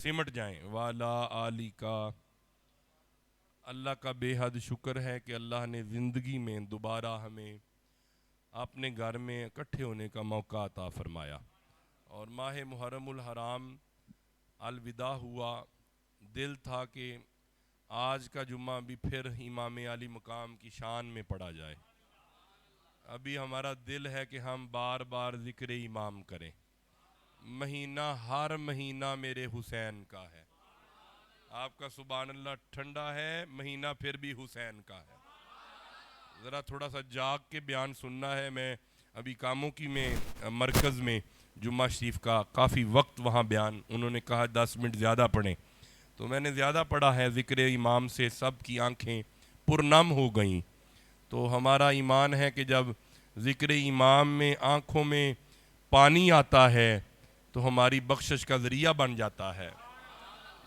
سمٹ جائیں والا علی کا۔ اللہ کا بے حد شکر ہے کہ اللہ نے زندگی میں دوبارہ ہمیں اپنے گھر میں اکٹھے ہونے کا موقع عطا فرمایا، اور ماہ محرم الحرام الوداع ہوا۔ دل تھا کہ آج کا جمعہ بھی پھر امام علی مقام کی شان میں پڑھا جائے۔ ابھی ہمارا دل ہے کہ ہم بار بار ذکر امام کریں۔ مہینہ ہر مہینہ میرے حسین کا ہے۔ آپ کا سبحان اللہ ٹھنڈا ہے، مہینہ پھر بھی حسین کا ہے۔ ذرا تھوڑا سا جاگ کے بیان سننا ہے۔ میں ابھی کاموں کی میں مرکز میں جمعہ شریف کا کافی وقت وہاں بیان، انہوں نے کہا 10 منٹ زیادہ پڑھیں، تو میں نے زیادہ پڑھا ہے۔ ذکر امام سے سب کی آنکھیں پرنم ہو گئیں۔ تو ہمارا ایمان ہے کہ جب ذکر امام میں آنکھوں میں پانی آتا ہے تو ہماری بخشش کا ذریعہ بن جاتا ہے۔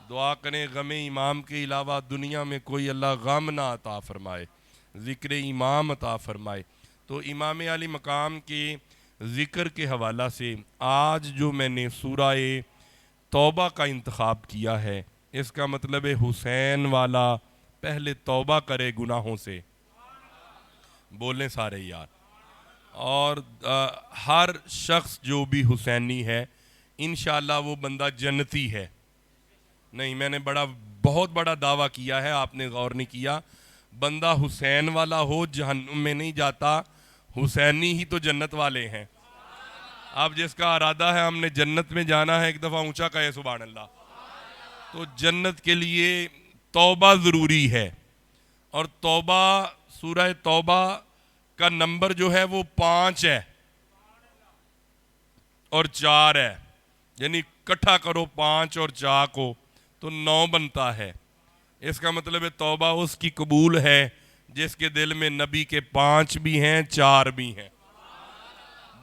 دعا کریں غم امام کے علاوہ دنیا میں کوئی اللہ غم نہ عطا فرمائے، ذکر امام عطا فرمائے۔ تو امام علی مقام کے ذکر کے حوالہ سے آج جو میں نے سورہ توبہ کا انتخاب کیا ہے، اس کا مطلب ہے حسین والا پہلے توبہ کرے گناہوں سے۔ بولیں سارے یار۔ اور ہر شخص جو بھی حسینی ہے انشاءاللہ وہ بندہ جنتی ہے۔ نہیں، میں نے بہت بڑا دعویٰ کیا ہے، آپ نے غور نہیں کیا۔ بندہ حسین والا ہو جہنم میں نہیں جاتا، حسینی ہی تو جنت والے ہیں۔ اب جس کا ارادہ ہے ہم نے جنت میں جانا ہے، ایک دفعہ اونچا کہے سبحان اللہ۔ تو جنت کے لیے توبہ ضروری ہے، اور توبہ سورہ توبہ کا نمبر جو ہے وہ 5 ہے اور 4 ہے، یعنی اکٹھا کرو 5 اور 4 کو تو 9 بنتا ہے۔ اس کا مطلب ہے توبہ اس کی قبول ہے جس کے دل میں نبی کے 5 بھی ہیں 4 بھی ہیں۔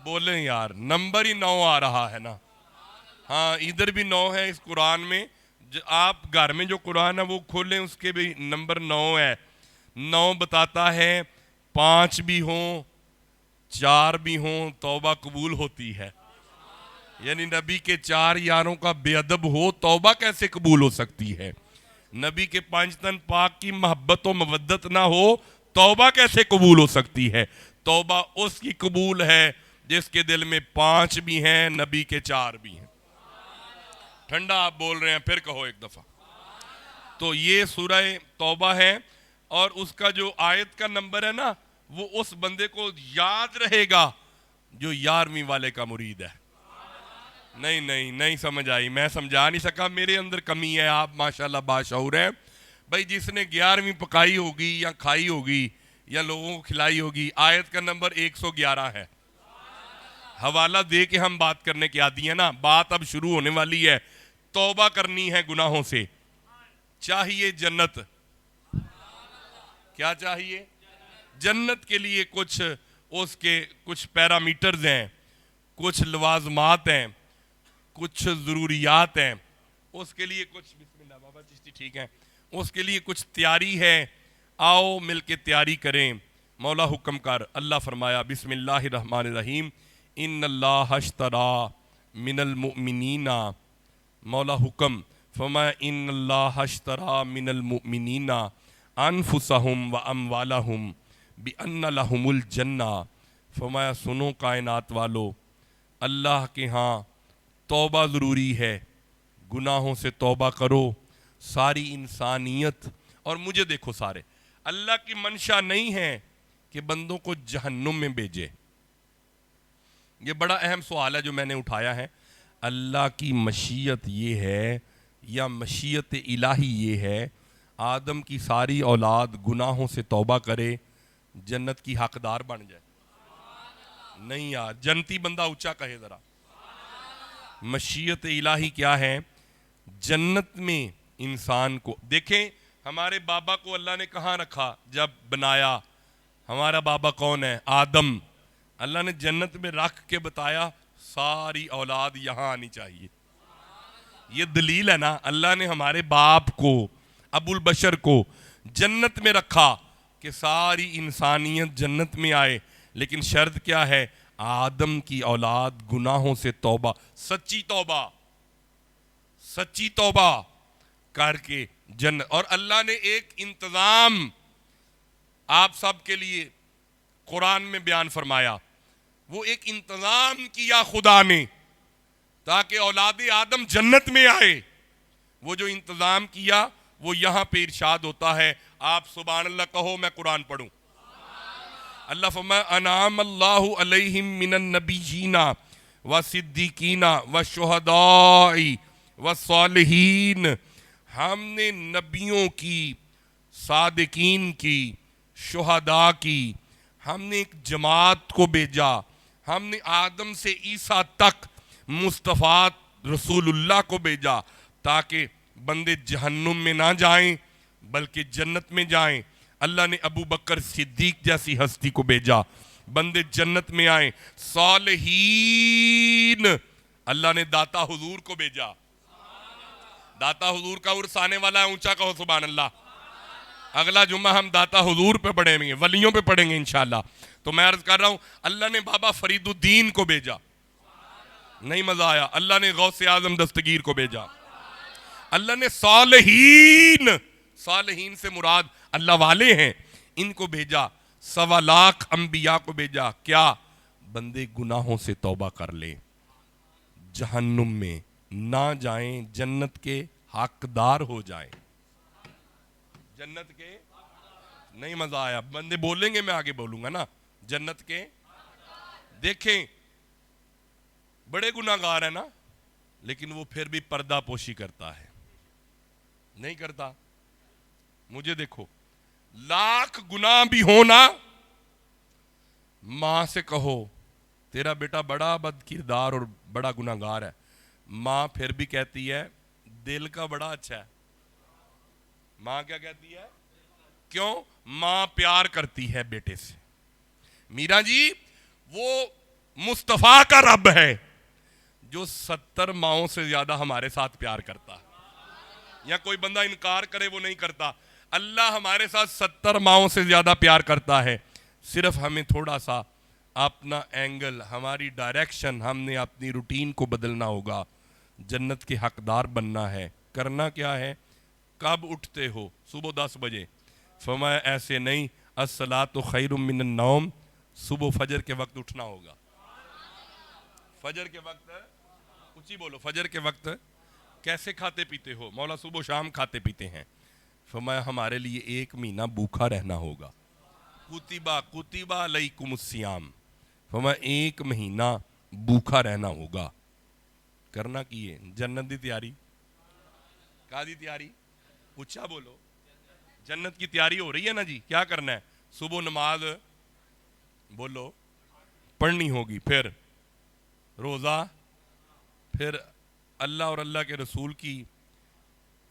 بولیں یار، نمبر ہی 9 آ رہا ہے نا۔ ہاں ادھر بھی 9 ہے اس قرآن میں۔ آپ گھر میں جو قرآن ہے وہ کھولیں، اس کے بھی نمبر 9 ہے۔ 9 بتاتا ہے 5 بھی ہوں 4 بھی ہوں توبہ قبول ہوتی ہے۔ یعنی نبی کے 4 یاروں کا بے ادب ہو توبہ کیسے قبول ہو سکتی ہے؟ نبی کے 5 تن پاک کی محبت و مودت نہ ہو توبہ کیسے قبول ہو سکتی ہے؟ توبہ اس کی قبول ہے جس کے دل میں 5 بھی ہیں نبی کے 4 بھی ہیں۔ ٹھنڈا آپ بول رہے ہیں، پھر کہو ایک دفعہ۔ تو یہ سورہ توبہ ہے، اور اس کا جو آیت کا نمبر ہے نا وہ اس بندے کو یاد رہے گا جو 11ویں والے کا مرید ہے۔ نہیں سمجھ آئی، میں سمجھا نہیں سکا، میرے اندر کمی ہے، آپ ماشاءاللہ باشعور ہیں۔ بھائی جس نے 11ویں پکائی ہوگی یا کھائی ہوگی یا لوگوں کو کھلائی ہوگی، آیت کا نمبر 111 ہے۔ حوالہ دے کے ہم بات کرنے کے عادی ہیں نا، بات اب شروع ہونے والی ہے۔ توبہ کرنی ہے گناہوں سے، چاہیے جنت۔ کیا چاہیے؟ جنت کے لیے اس کے کچھ پیرامیٹرز ہیں، کچھ لوازمات ہیں، کچھ ضروریات ہیں، اس کے لیے کچھ بسم اللہ بابا چشتی ٹھیک ہے، اس کے لیے کچھ تیاری ہے۔ آؤ مل کے تیاری کریں۔ مولا حکم کر، اللہ فرمایا بسم اللہ الرحمن الرحیم ان اللہ اشتری من المؤمنین۔ مولا حکم فرمایا ان اللہ اشتری من المؤمنین انفسہم و اموالہم بان لہم الجنہ۔ فرمایا سنو کائنات والو، اللہ کے ہاں توبہ ضروری ہے، گناہوں سے توبہ کرو۔ ساری انسانیت اور مجھے دیکھو سارے، اللہ کی منشا نہیں ہے کہ بندوں کو جہنم میں بھیجے۔ یہ بڑا اہم سوال ہے جو میں نے اٹھایا ہے۔ اللہ کی مشیت یہ ہے یا مشیت الہی یہ ہے آدم کی ساری اولاد گناہوں سے توبہ کرے، جنت کی حقدار بن جائے؟ نہیں یار، جنتی بندہ اونچا کہے ذرا۔ مشیت الہی کیا ہے؟ جنت میں انسان کو دیکھیں، ہمارے بابا کو اللہ نے کہاں رکھا جب بنایا؟ ہمارا بابا کون ہے؟ آدم۔ اللہ نے جنت میں رکھ کے بتایا ساری اولاد یہاں آنی چاہیے۔ یہ دلیل ہے نا، اللہ نے ہمارے باپ کو، ابو البشر کو جنت میں رکھا کہ ساری انسانیت جنت میں آئے، لیکن شرط کیا ہے؟ آدم کی اولاد گناہوں سے توبہ، سچی توبہ، سچی توبہ کر کے جنت. اور اللہ نے ایک انتظام آپ سب کے لیے قرآن میں بیان فرمایا. وہ ایک انتظام کیا خدا نے تاکہ اولاد آدم جنت میں آئے. وہ جو انتظام کیا وہ یہاں پہ ارشاد ہوتا ہے. آپ سبحان اللہ کہو, میں قرآن پڑھوں. اللہ فرمایا انعام اللہ علیہم من النبیین والصدیقین والشہداء والصالحین. ہم نے نبیوں کی, صادقین کی, شہداء کی, ہم نے ایک جماعت کو بھیجا. ہم نے آدم سے عیسیٰ تک مصطفیٰ رسول اللہ کو بھیجا تاکہ بندے جہنم میں نہ جائیں بلکہ جنت میں جائیں. اللہ نے ابو بکر صدیق جیسی ہستی کو بھیجا, بندے جنت میں آئیں. صالحین, اللہ نے داتا حضور کو بھیجا. داتا حضور کا عرس آنے والا ہے, اونچا کہو سبحان اللہ. اگلا جمعہ ہم داتا حضور پہ پڑھیں گے, ولیوں پہ پڑھیں گے انشاءاللہ. تو میں عرض کر رہا ہوں اللہ نے بابا فرید الدین کو بھیجا. نہیں مزہ آیا؟ اللہ نے غوث اعظم دستگیر کو بھیجا. اللہ نے صالحین, صالحین سے مراد اللہ والے ہیں, ان کو بھیجا. 1.25 لاکھ انبیاء کو بھیجا. کیا؟ بندے گناہوں سے توبہ کر لیں, جہنم میں نہ جائیں, جنت کے حقدار ہو جائیں. جنت کے نہیں مزہ آیا؟ بندے بولیں گے, میں آگے بولوں گا نا. جنت کے, دیکھیں بڑے گناہگار ہیں نا, لیکن وہ پھر بھی پردہ پوشی کرتا ہے. نہیں کرتا؟ مجھے دیکھو, لاکھ گناہ بھی ہونا, ماں سے کہو تیرا بیٹا بڑا بد کردار اور بڑا گناہگار ہے, ماں پھر بھی کہتی ہے دل کا بڑا اچھا ہے. ماں کیا کہتی ہے؟ کیوں؟ ماں پیار کرتی ہے بیٹے سے. میرا جی وہ مصطفیٰ کا رب ہے جو 70 ماؤں سے زیادہ ہمارے ساتھ پیار کرتا ہے. یا کوئی بندہ انکار کرے وہ نہیں کرتا. اللہ ہمارے ساتھ 70 ماؤں سے زیادہ پیار کرتا ہے. صرف ہمیں تھوڑا سا اپنا اینگل, ہماری ڈائریکشن, ہم نے اپنی روٹین کو بدلنا ہوگا. جنت کے حقدار بننا ہے. کرنا کیا ہے؟ کب اٹھتے ہو؟ صبح 10 بجے. فرمایا ایسے نہیں, الصلاۃ خیر من النوم, صبح فجر کے وقت اٹھنا ہوگا. فجر کے وقت, اونچی بولو, فجر کے وقت کیسے کھاتے پیتے ہو؟ مولا صبح شام کھاتے پیتے ہیں. فرمایا ہمارے لیے 1 مہینہ بھوکا رہنا ہوگا. کتبہ علیکم الصیام, فرمایا 1 مہینہ بھوکا رہنا ہوگا. کرنا کیے جنت دی تیاری. کا دی تیاری؟ اونچا بولو. جنت کی تیاری ہو رہی ہے نا جی. کیا کرنا ہے؟ صبح نماز بولو پڑھنی ہوگی, پھر روزہ, پھر اللہ اور اللہ کے رسول کی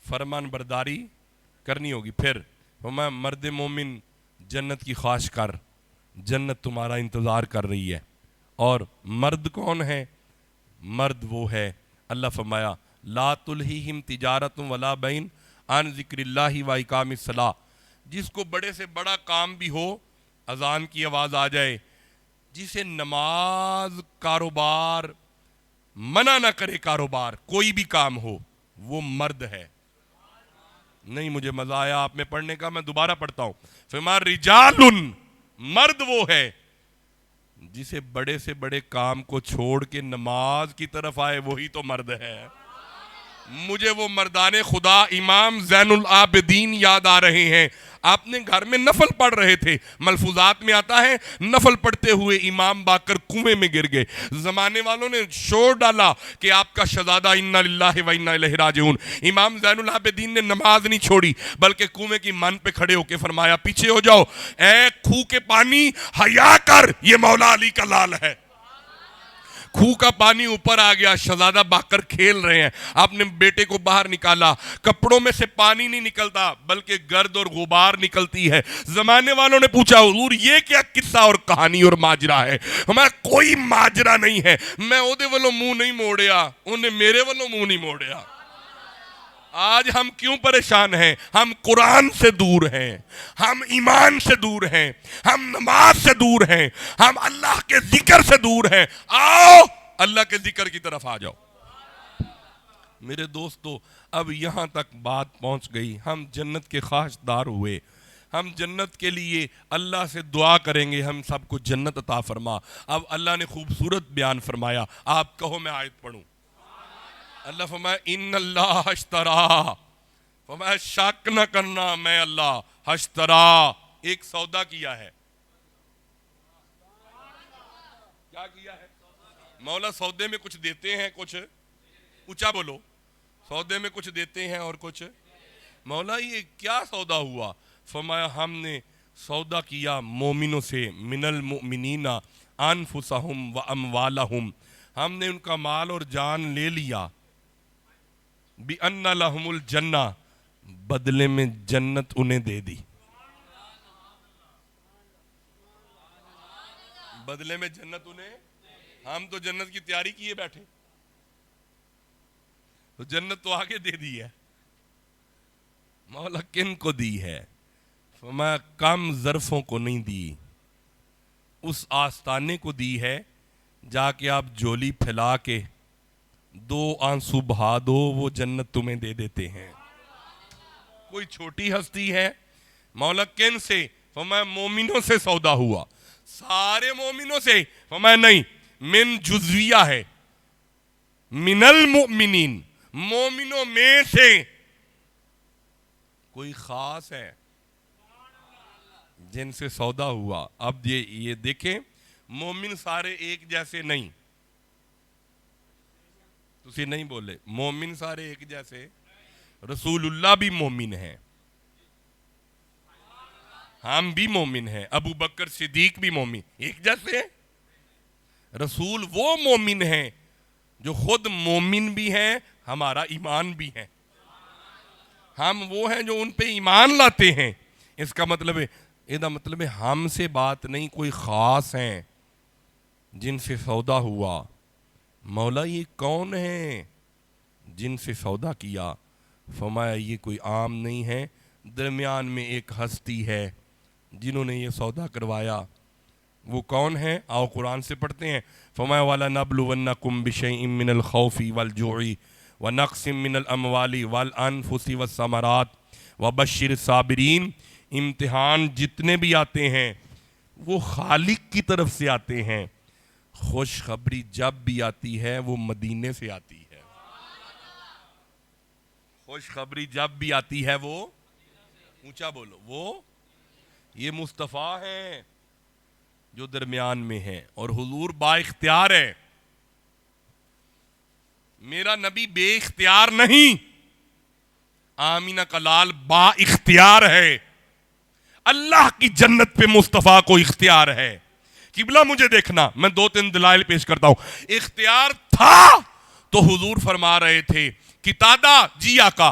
فرمان برداری کرنی ہوگی. پھر فرمایا مرد مومن جنت کی خواہش کر, جنت تمہارا انتظار کر رہی ہے. اور مرد کون ہے؟ مرد وہ ہے, اللہ فرمایا لا تلہیہم تجارت ولا بین عن ذکر اللہ و اقام الصلاۃ, جس کو بڑے سے بڑا کام بھی ہو, اذان کی آواز آ جائے, جسے نماز, کاروبار منع نہ کرے, کاروبار کوئی بھی کام ہو, وہ مرد ہے. نہیں مجھے مزہ آیا آپ میں پڑھنے کا, میں دوبارہ پڑھتا ہوں. فرمایا رجال, مرد وہ ہے جسے بڑے سے بڑے کام کو چھوڑ کے نماز کی طرف آئے, وہی تو مرد ہے. مجھے وہ مردان خدا امام زین العابدین یاد آ رہے ہیں. آپ نے گھر میں نفل پڑھ رہے تھے, ملفوظات میں آتا ہے نفل پڑھتے ہوئے امام باقر کنویں میں گر گئے. زمانے والوں نے شور ڈالا کہ آپ کا شہزادہ انا للہ و انا الیہ راجعون. امام زین العابدین نے نماز نہیں چھوڑی بلکہ کنویں کی من پہ کھڑے ہو کے فرمایا پیچھے ہو جاؤ, اے کھو کے پانی حیا کر, یہ مولا علی کا لال ہے. کھو کا پانی اوپر آ گیا, شہزادہ باقر کھیل رہے ہیں. آپ نے بیٹے کو باہر نکالا, کپڑوں میں سے پانی نہیں نکلتا بلکہ گرد اور غبار نکلتی ہے. زمانے والوں نے پوچھا حضور یہ کیا قصہ اور کہانی اور ماجرا ہے؟ ہمارا کوئی ماجرا نہیں ہے, میں اودے والوں منہ نہیں موڑیا, انہیں میرے والوں منہ نہیں موڑیا. آج ہم کیوں پریشان ہیں؟ ہم قرآن سے دور ہیں, ہم ایمان سے دور ہیں, ہم نماز سے دور ہیں, ہم اللہ کے ذکر سے دور ہیں. آؤ اللہ کے ذکر کی طرف آ جاؤ. میرے دوستو اب یہاں تک بات پہنچ گئی، ہم جنت کے خواہشدار ہوئے، ہم جنت کے لیے اللہ سے دعا کریں گے ہم سب کو جنت عطا فرما۔ اب اللہ نے خوبصورت بیان فرمایا، آپ کہو میں آیت پڑھوں۔ اللہ فرمایا ان اللہ اشترا، فرمایا شک نہ کرنا میں اللہ اشترا ایک سودا کیا ہے۔ کیا کیا ہے؟ مولا سودے میں کچھ دیتے ہیں، کچھ اونچا بولو، سودے میں کچھ دیتے ہیں اور کچھ، مولا یہ کیا سودا ہوا؟ فرمایا ہم نے سودا کیا مومنوں سے، من المؤمنین انفسہم و اموالہم، ہم نے ان کا مال اور جان لے لیا، بِأَنَّ لَهُمُ الْجَنَّةِ، بدلے میں جنت انہیں دے دی، بدلے میں جنت انہیں، ہم تو جنت کی تیاری کیے بیٹھے، تو جنت تو آگے دے دی ہے۔ مولا کن کو دی ہے؟ فرمایا کم ظرفوں کو نہیں دی، اس آستانے کو دی ہے جا کے آپ جولی پھیلا کے 2 آنسو بہا دو، وہ جنت تمہیں دے دیتے ہیں۔ کوئی چھوٹی ہستی ہے؟ مولا کن سے؟ فرمایا مومنوں سے سودا ہوا، سارے مومنوں سے؟ فرمایا نہیں، من جزویہ ہے، من المؤمنین، مومنوں میں سے کوئی خاص ہے جن سے سودا ہوا۔ اب یہ دیکھیں، مومن سارے ایک جیسے نہیں، تسی نہیں بولے، مومن سارے ایک جیسے، رسول اللہ بھی مومن ہیں، ہم بھی مومن ہیں، ابو بکر صدیق بھی مومن، ایک جیسے ہیں۔ رسول وہ مومن ہیں جو خود مومن بھی ہیں، ہمارا ایمان بھی ہے، ہم وہ ہیں جو ان پہ ایمان لاتے ہیں۔ اس کا مطلب ہے، مطلب ہے ہم سے بات نہیں، کوئی خاص ہیں جن سے سودا ہوا۔ مولا یہ کون ہیں جن سے سودا کیا؟ فرمایا یہ کوئی عام نہیں ہے، درمیان میں ایک ہستی ہے جنہوں نے یہ سودا کروایا۔ وہ کون ہیں؟ آؤ قرآن سے پڑھتے ہیں۔ فرمایا وَلَنَبْلُوَنَّكُمْ بِشَيْءٍ مِّنَ الْخَوْفِ وَالْجُوعِ وَنَقْصٍ مِّنَ الْأَمْوَالِ وَالْأَنفُسِ وَالثَّمَرَاتِ وَبَشِّرِ الصَّابِرِينَ۔ امتحان جتنے بھی آتے ہیں وہ خالق کی طرف سے آتے ہیں، خوشخبری جب بھی آتی ہے وہ مدینے سے آتی ہے، خوشخبری جب بھی آتی ہے وہ، اونچا بولو، وہ یہ مصطفیٰ ہیں جو درمیان میں ہیں، اور حضور با اختیار ہے، میرا نبی بے اختیار نہیں، آمینہ کا لال با اختیار ہے، اللہ کی جنت پہ مصطفیٰ کو اختیار ہے۔ قبلہ مجھے دیکھنا، میں 2-3 دلائل پیش کرتا ہوں۔ اختیار تھا تو حضور فرما رہے تھے قتادہ جی آقا،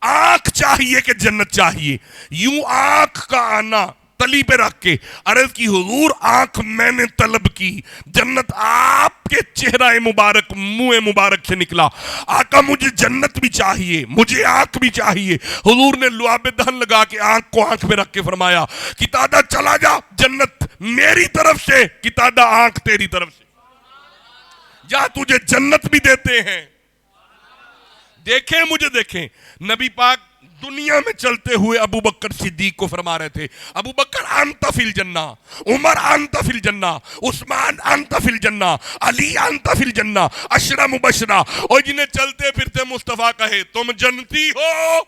آنکھ چاہیے کہ جنت چاہیے، یوں آنکھ کا آنا تلی پہ رکھ کے عرض کی حضور آنکھ میں نے طلب کی، جنت آپ کے چہرہ مبارک منہ مبارک سے نکلا، آقا مجھے جنت بھی چاہیے، مجھے آنکھ بھی چاہیے۔ حضور نے لعاب دہن لگا کے آنکھ کو آنکھ میں رکھ کے فرمایا قتادہ چلا جا، جنت میری طرف سے، قتادہ آنکھ تیری طرف سے، جا تجھے جنت بھی دیتے ہیں۔ دیکھیں مجھے دیکھیں، نبی پاک دنیا میں چلتے ہوئے ابو بکر صدیق کو فرما رہے تھے، ابو بکر انت فی الجنہ، عمر انت فی الجنہ، عثمان انت فی الجنہ، علی انت فی الجنہ، عشرہ مبشرہ، اور جنہیں چلتے پھرتے مصطفیٰ کہے تم جنتی ہو۔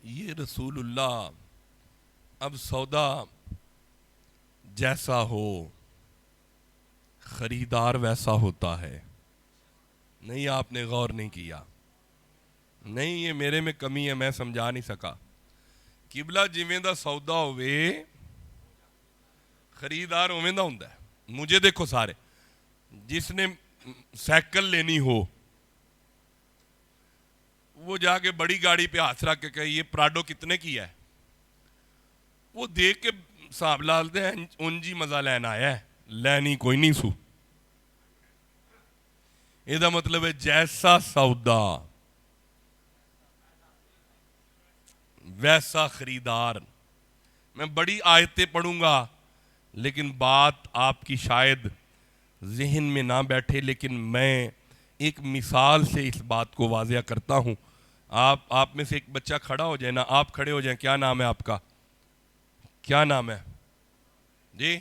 یہ رسول اللہ، اب سودا جیسا ہو خریدار ویسا ہوتا ہے۔ نہیں آپ نے غور نہیں کیا، نہیں یہ میرے میں کمی ہے، میں سمجھا نہیں سکا۔ قبلہ جویں دا سودا ہوئے خریدار اویں دا ہوندا ہے۔ مجھے دیکھو سارے، جس نے سائیکل لینی ہو وہ جا کے بڑی گاڑی پہ ہاتھ رکھ کے کہے یہ پراڈو کتنے کی ہے، وہ دیکھ کے صاحب لال دے انجی مزہ لینا آیا ہے، لینی کوئی نہیں سو۔ یہ دا مطلب ہے جیسا سودا ویسا خریدار۔ میں بڑی آیتیں پڑھوں گا لیکن بات آپ کی شاید ذہن میں نہ بیٹھے، لیکن میں ایک مثال سے اس بات کو واضح کرتا ہوں. آپ میں سے ایک بچہ کھڑا ہو جائے نا، آپ کھڑے ہو جائیں. کیا نام ہے آپ کا؟ کیا نام ہے جی؟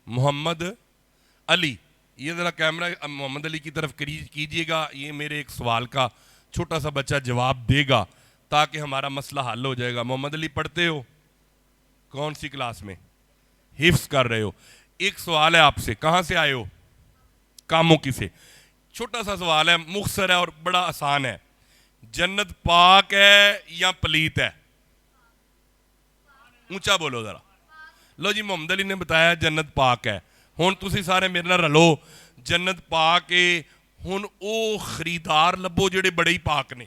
محمد علی. یہ ذرا کیمرہ محمد علی کی طرف کیجیے گا. یہ میرے ایک سوال کا چھوٹا سا بچہ جواب دے گا تاکہ ہمارا مسئلہ حل ہو جائے گا. محمد علی پڑھتے ہو؟ کون سی کلاس میں؟ حفظ کر رہے ہو. ایک سوال ہے آپ سے، کہاں سے آئے ہو؟ کاموں کی سے. چھوٹا سا سوال ہے، مختصر ہے اور بڑا آسان ہے. جنت پاک ہے یا پلیت ہے؟ اونچا بولو ذرا. لو جی، محمد علی نے بتایا جنت پاک ہے. ہن تسی سارے میرے نال رلو. جنت پاک ہے. ہن او خریدار لبو جڑے بڑے ہی پاک نے.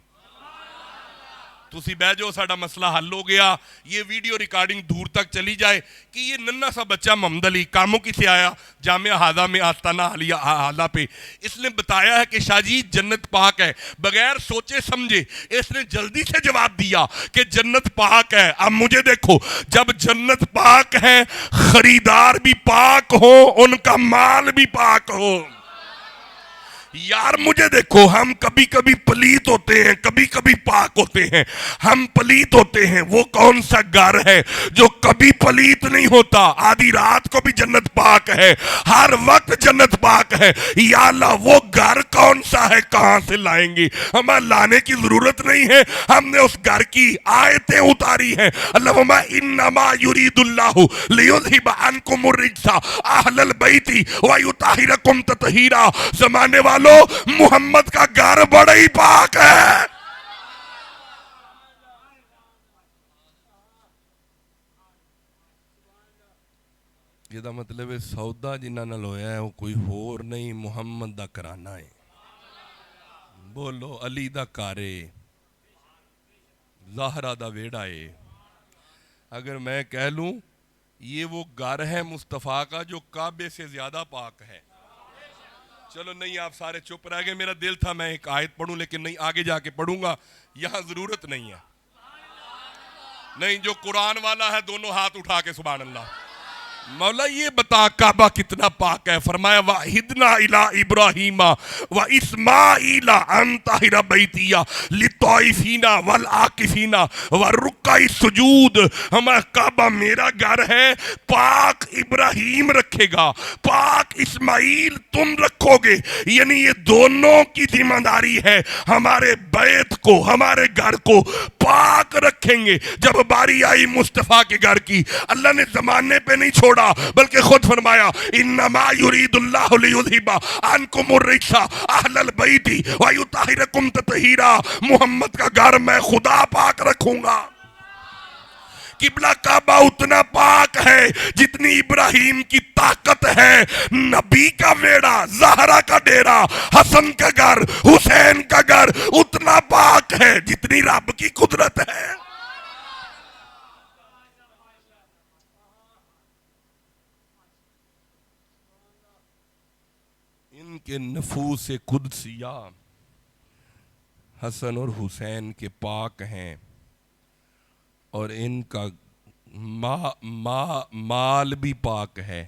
تسی بہ جاؤ، ساڈا مسئلہ حل ہو گیا. یہ ویڈیو ریکارڈنگ دور تک چلی جائے کہ یہ ننھا سا بچہ محمد علی کاموں کی سے آیا جامعہ ہاضہ میں آستانہ حاضہ پہ. اس نے بتایا ہے کہ شاہ جی جنت پاک ہے. بغیر سوچے سمجھے اس نے جلدی سے جواب دیا کہ جنت پاک ہے. اب مجھے دیکھو، جب جنت پاک ہے، خریدار بھی پاک ہو، ان کا مال بھی پاک ہو. یار مجھے دیکھو، ہم کبھی کبھی پلیت ہوتے ہیں، کبھی کبھی پاک ہوتے ہیں. ہم پلیت ہوتے ہیں. وہ کون سا گھر ہے جو کبھی پلیت نہیں ہوتا؟ آدھی رات کو بھی جنت پاک ہے، ہر وقت جنت پاک ہے. یا اللہ وہ گھر کون سا ہے؟ کہاں سے لائیں گے؟ ہمیں لانے کی ضرورت نہیں ہے، ہم نے اس گھر کی آیتیں اتاری ہیں. اللہم انما یرید اللہ لیذہب عنکم الرجس اہل البیت ویطہرکم تطہیرا. زمانے والوں، محمد کا گھر بڑا ہی پاک ہے. یہ دا مطلب ہے سودا جنہ نال ہویا ہے وہ کوئی ہور نہیں، محمد دا کرانا ہے. بولو علی دا کارے، زہرا دا ویڑا ہے. اگر میں کہہ لوں یہ وہ گھر ہے مصطفیٰ کا جو کعبے سے زیادہ پاک ہے. چلو نہیں، آپ سارے چپ رہ گئے. میرا دل تھا میں ایک آیت پڑھوں، لیکن نہیں، آگے جا کے پڑھوں گا، یہاں ضرورت نہیں ہے. نہیں، جو قرآن والا ہے دونوں ہاتھ اٹھا کے سبحان اللہ. مولا یہ بتا کعبہ کتنا پاک ہے. فرمایا وَعِدْنَا إِلَىٰ إِبْرَاهِيمَ وَإِسْمَاعِيلَ أَن طَهِرَ بَيْتِيَ لِلطَّائِفِينَ وَالْعَاكِفِينَ وَالرُّكَّعِ السُّجُودِ. ہمارا کعبہ میرا گھر ہے، پاک ابراہیم رکھے گا، پاک اسماعیل تم رکھو گے. یعنی یہ دونوں کی ذمہ داری ہے، ہمارے بیت کو، ہمارے گھر کو پاک رکھیں گے. جب باری آئی مصطفیٰ کے گھر کی، اللہ نے زمانے پہ نہیں چھوڑا بلکہ خود فرمایا انما یرید اللہ لیذہب عنکم الرجس اہل البیت ویطہرکم تطہیرا. محمد کا گھر میں خدا پاک رکھوں گا. قبلہ کعبہ اتنا پاک ہے جتنی ابراہیم کی طاقت ہے. نبی کا ویڑا، زہرا کا ڈیرا، حسن کا گھر، حسین کا گھر اتنا پاک ہے جتنی رب کی قدرت ہے. ان کے نفوس قدسیہ حسن اور حسین کے پاک ہیں، اور ان کا مال بھی پاک ہے.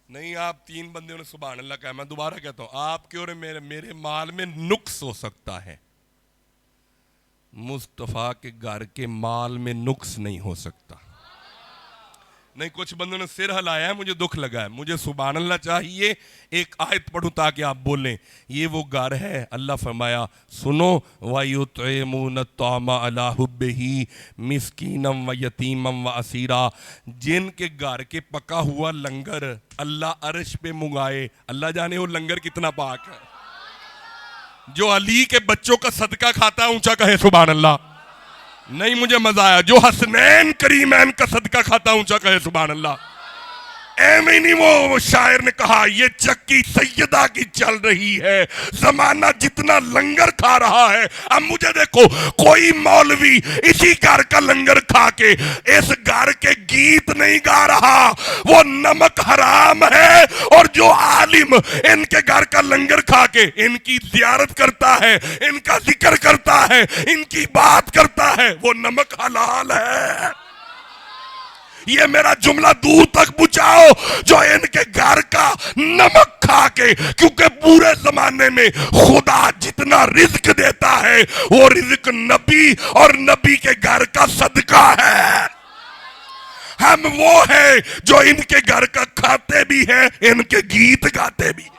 نہیں، آپ تین بندے نے سبحان اللہ کہا. میں دوبارہ کہتا ہوں، آپ کے اور میرے مال میں نقص ہو سکتا ہے، مصطفیٰ کے گھر کے مال میں نقص نہیں ہو سکتا. نہیں، کچھ بندوں نے سر ہلایا ہے، مجھے دکھ لگا ہے. مجھے سبحان اللہ چاہیے. ایک آیت پڑھوں تاکہ آپ بولیں یہ وہ گھر ہے. اللہ فرمایا سنو وَيُطْعِمُونَ الطَّعَامَ عَلَىٰ حُبِّهِ مِسْكِينًا وَيَتِيمًا وَأَسِيرًا. جن کے گھر کے پکا ہوا لنگر اللہ عرش پہ منگائے. اللہ جانے وہ لنگر کتنا پاک ہے. جو علی کے بچوں کا صدقہ کھاتا ہے اونچا کہے سبحان اللہ. نہیں، مجھے مزہ آیا. جو حسنین کریمین کا صدقہ کھاتا اونچا کہے سبحان اللہ. ایویں نہیں، وہ شاعر نے کہا یہ چکی سیدہ کی چل رہی ہے، زمانہ جتنا لنگر کھا رہا ہے. اب مجھے دیکھو، کوئی مولوی اسی گھر کا لنگر کھا کے اس گھر کے گیت نہیں گا رہا، وہ نمک حرام ہے. اور جو عالم ان کے گھر کا لنگر کھا کے ان کی زیارت کرتا ہے، ان کا ذکر کرتا ہے، ان کی بات کرتا ہے، وہ نمک حلال ہے. یہ میرا جملہ دور تک پہنچاؤ جو ان کے گھر کا نمک کھا کے، کیونکہ پورے زمانے میں خدا جتنا رزق دیتا ہے وہ رزق نبی اور نبی کے گھر کا صدقہ ہے۔ ہم وہ ہیں جو ان کے گھر کا کھاتے بھی ہیں، ان کے گیت گاتے بھی ہیں۔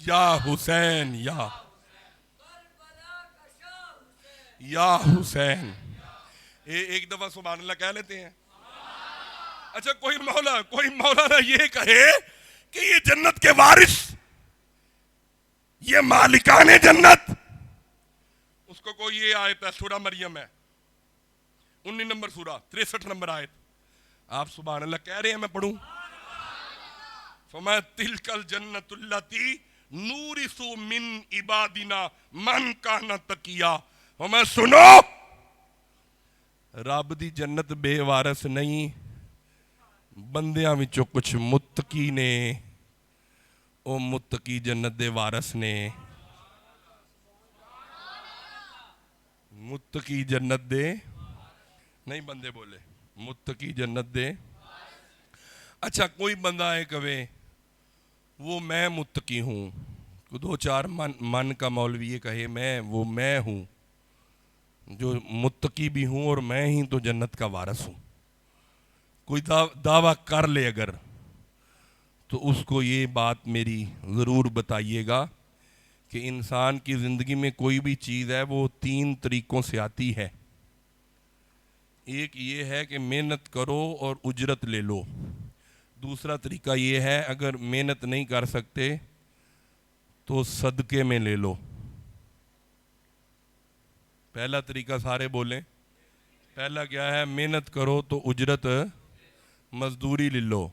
یا حسین یا حسین۔ ایک دفعہ سبحان اللہ کہہ لیتے ہیں۔ اچھا کوئی مولانا یہ کہے کہ یہ جنت کے وارث، یہ مالکان جنت، اس کو کوئی یہ آیت ہے سورہ مریم ہے 19 نمبر سورہ 63 نمبر آیت، آپ سبحان اللہ کہہ رہے ہیں، میں پڑھوں؟ فَمَا تِلْكَ الْجَنَّةُ الَّتِي نُورِثُ مِنْ عِبَادِنَا مَنْ كَانَ تَقِيًّا۔ ہمیں سنو، رب دی جنت بے وارث نہیں، بندیاں وچوں کچھ متقی نے، او متقی جنت دے وارث نے، متقی جنت دے نہیں، بندے بولے متقی جنت دے۔ اچھا کوئی بندہ ہے کہے وہ میں متقی ہوں، دو چار من کا مولوی یہ کہے میں ہوں جو متقی بھی ہوں اور میں ہی تو جنت کا وارث ہوں، کوئی دعویٰ کر لے اگر، تو اس کو یہ بات میری ضرور بتائیے گا کہ انسان کی زندگی میں کوئی بھی چیز ہے وہ 3 طریقوں سے آتی ہے۔ ایک یہ ہے کہ محنت کرو اور اجرت لے لو، دوسرا طریقہ یہ ہے اگر محنت نہیں کر سکتے تو صدقے میں لے لو۔ پہلا طریقہ سارے بولیں، پہلا کیا ہے؟ محنت کرو تو اجرت مزدوری لے لو،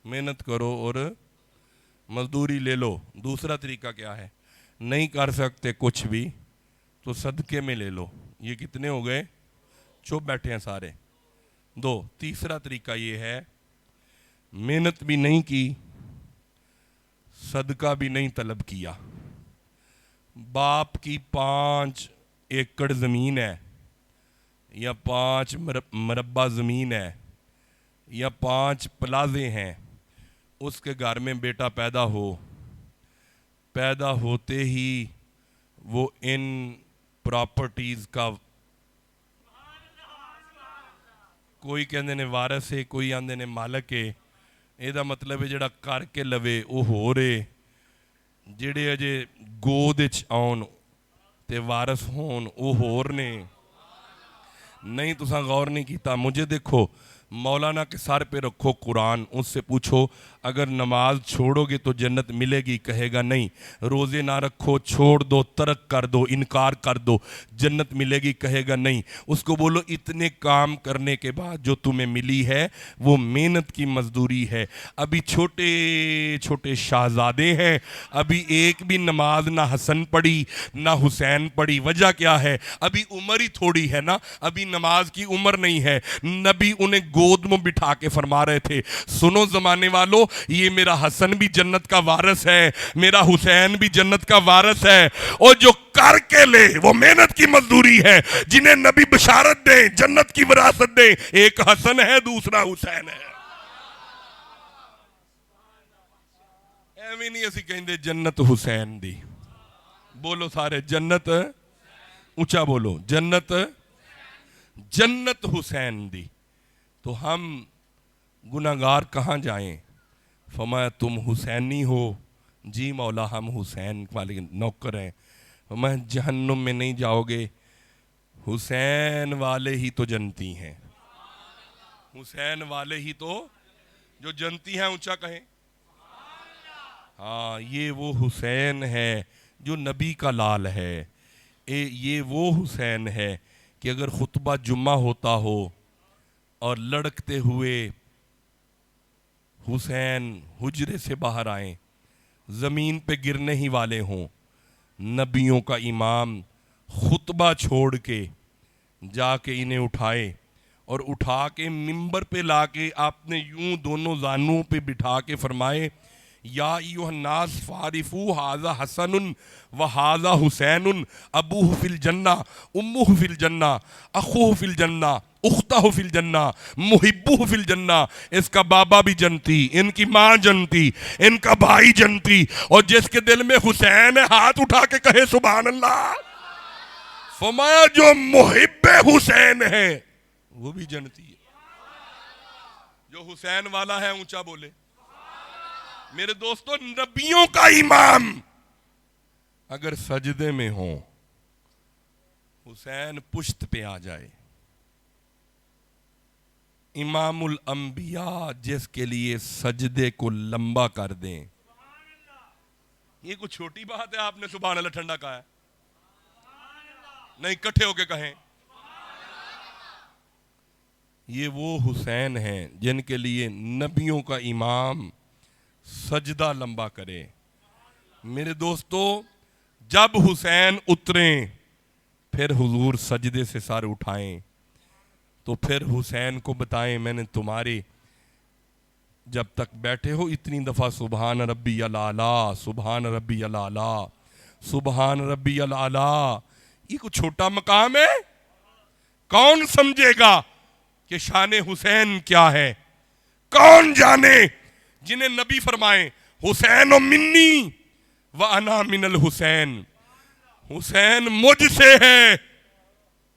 محنت کرو اور مزدوری لے لو۔ دوسرا طریقہ کیا ہے؟ نہیں کر سکتے کچھ بھی تو صدقے میں لے لو۔ یہ کتنے ہو گئے؟ چپ بیٹھے ہیں سارے، 2۔ تیسرا طریقہ یہ ہے محنت بھی نہیں کی، صدقہ بھی نہیں طلب کیا، باپ کی 5 ایکڑ زمین ہے یا 5 مربع زمین ہے یا 5 پلازے ہیں، اس کے گھر میں بیٹا پیدا ہوتے ہی وہ ان پراپرٹیز کا کوئی کہندے نے وارث ہے، کوئی آندے نے مالک ہے۔ یہ دا مطلب ہے جڑا کر کے لوے وہ ہو رہے، جڑے اجے گود وچ آن تے وارث ہون وہ ہور نے۔ نہیں تساں غور نہیں کیتا، مجھے دیکھو مولانا کے سر پہ رکھو قرآن، اس سے پوچھو اگر نماز چھوڑو گے تو جنت ملے گی، کہے گا نہیں۔ روزے نہ رکھو، چھوڑ دو، ترک کر دو، انکار کر دو، جنت ملے گی، کہے گا نہیں۔ اس کو بولو اتنے کام کرنے کے بعد جو تمہیں ملی ہے وہ محنت کی مزدوری ہے۔ ابھی چھوٹے چھوٹے شہزادے ہیں، ابھی ایک بھی نماز نہ حسن پڑھی نہ حسین پڑھی، وجہ کیا ہے؟ ابھی عمر ہی تھوڑی ہے نا، ابھی نماز کی عمر نہیں ہے۔ نبی انہیں گود میں بٹھا کے فرما رہے تھے سنو زمانے والو، یہ میرا حسن بھی جنت کا وارث ہے، میرا حسین بھی جنت کا وارث ہے، اور جو کر کے لے وہ محنت کی مزدوری ہے۔ جنہیں نبی بشارت دیں، جنت کی وراثت دیں، ایک حسن ہے دوسرا حسین ہے۔ ایویں نہیں اسی کہیں دے جنت حسین دی، بولو سارے جنت، اونچا بولو جنت حسین دی۔ تو ہم گناہگار کہاں جائیں؟ فرمایا تم حسینی ہو، جی مولا ہم حسین والے نوکر ہیں۔ فرمایا جہنم میں نہیں جاؤ گے، حسین والے ہی تو جنتی ہیں، حسین والے ہی تو جو جنتی ہیں، اونچا کہیں۔ ہاں یہ وہ حسین ہے جو نبی کا لال ہے، یہ وہ حسین ہے کہ اگر خطبہ جمعہ ہوتا ہو اور لڑکتے ہوئے حسین حجرے سے باہر آئیں، زمین پہ گرنے ہی والے ہوں، نبیوں کا امام خطبہ چھوڑ کے جا کے انہیں اٹھائے اور اٹھا کے ممبر پہ لا کے آپ نے یوں دونوں زانوں پہ بٹھا کے فرمائے یا ایوہ الناس فعرفوا ھذا حسن و ھذا حسین ابوہ فی الجنہ امہ فی الجنہ اخوہ فی الجنہ اختہ فی الجنہ محبوہ فی الجنہ. اس کا بابا بھی جنتی، ان کی ماں جنتی، ان کا بھائی جنتی، اور جس کے دل میں حسین ہے ہاتھ اٹھا کے کہے سبحان اللہ. فرمایا جو محب حسین ہے وہ بھی جنتی ہے. جو حسین والا ہے اونچا بولے. میرے دوستو نبیوں کا امام اگر سجدے میں ہوں، حسین پشت پہ آ جائے، امام الانبیاء جس کے لیے سجدے کو لمبا کر دیں، یہ کوئی چھوٹی بات ہے. آپ نے سبحان اللہ ٹھنڈا کہا ہے؟ نہیں، اکٹھے ہو کے کہیں. یہ وہ حسین ہیں جن کے لیے نبیوں کا امام سجدہ لمبا کرے. میرے دوستو جب حسین اتریں پھر حضور سجدے سے سر اٹھائیں تو پھر حسین کو بتائیں میں نے تمہارے جب تک بیٹھے ہو اتنی دفعہ سبحان ربی الاعلیٰ، سبحان ربی الاعلیٰ، سبحان ربی الاعلیٰ. یہ کوئی چھوٹا مقام ہے؟ کون سمجھے گا کہ شان حسین کیا ہے؟ کون جانے جنہیں نبی فرمائیں حسین منی و انا من الحسین، حسین مجھ سے ہے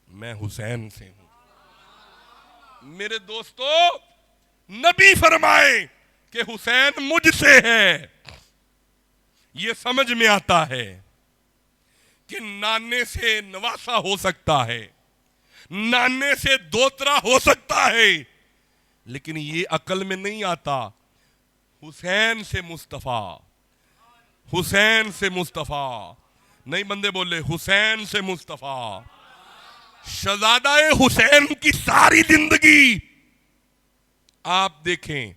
میں حسین سے ہوں. میرے دوستو نبی فرمائے کہ حسین مجھ سے ہے، یہ سمجھ میں آتا ہے کہ نانے سے نواسا ہو سکتا ہے، نانے سے دوترا ہو سکتا ہے، لیکن یہ عقل میں نہیں آتا حسین سے مصطفیٰ، حسین سے مصطفیٰ. نہیں بندے بولے حسین سے مصطفیٰ. شہزادہ حسین کی ساری زندگی آپ دیکھیں